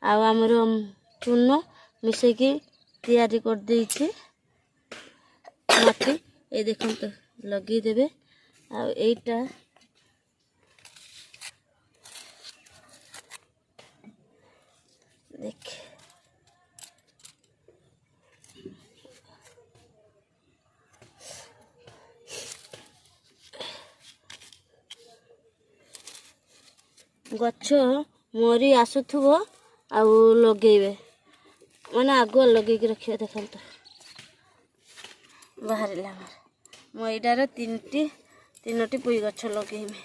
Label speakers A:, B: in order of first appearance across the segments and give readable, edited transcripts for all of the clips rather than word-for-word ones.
A: आमर चून मिसेकी तैयारी कर देइछि माटी ए देखन तो लगे देबे आ एटा देख गछ मरी आसुथबो आ लगेबे माने आगो लगे रखिए देखल तो बाहर मुईटार तीनोटी पुई गछ लगेबे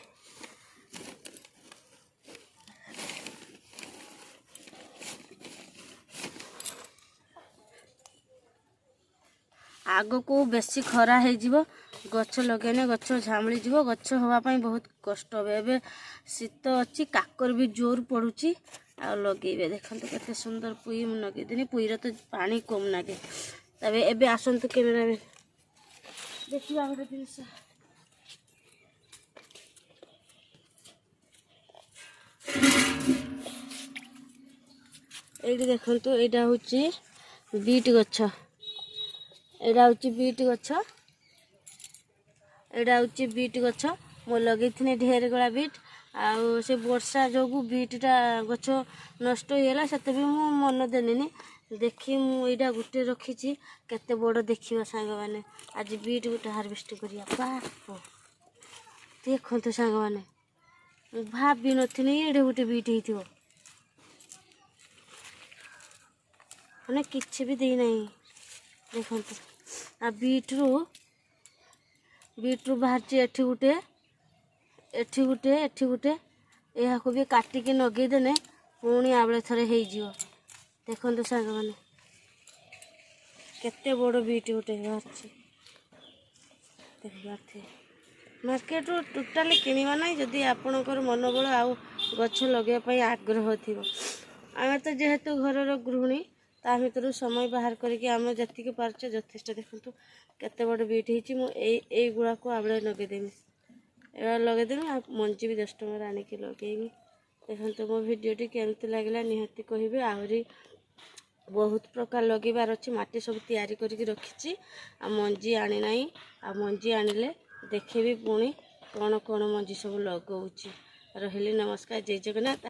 A: आग को बेसी खरा हो गछ लगेने गछ झामली जीव गछ होवाई बहुत कष्ट हे शीत अच्छी काकर भी जोर पड़ुची आ लगेबे देखते केते सुंदर पुई लगे पुईर तो पानी कम नागे तबे एबे आसंतु कैमरामैन देखिबा गोटे जिनिस एठी देखंतु एटा होची बीट गछ एटा होची बीट गछ एटा होची बीट गछ मो लगेथिने ढेर गला बीट आउ से वर्षा जोगु बीटा गछ नष्ट होगा से भी मु मन देनी देखी मुझा गोटे रखी केते बड़ देखा सांग मैंने आज बीट गोटे हार्वेस्ट करा देखते सांग मैंने भाभी नी ये गोटे बीट हो मैंने किसी भी देना देखते आ बीट्रु बाहर एठी गोटे यह भी काटिकी नगेदेने पुणी आबले थरे देखते सांग मैंने केते बड़ बीट गोटे बाहर मार्केट टोटाली किणवा ना जदि आपणकर मनोबल आउ गछ लगे आग्रह थी आम तो जेहेतु घर गृहिणी ता भर समय बाहर करके आम जी पार्चे यथेष्ट देखु केते बड़ बीट हो गुड़ा को आबले लगेदेमी ए लगेदेमी आ मंजी भी 10 टଙ୍କା आनिकी लगेमी देखते मो भिडटी केमती लगे निहाती कहे आहरी बहुत प्रकार लगेबार अच्छी माटी सब तैयारी करके रखी आ मंजी आनी ना आ मंजी आनिले देखेबी पुणी कौन कौन मंजी सब लगौची रही नमस्कार जय जगन्नाथ।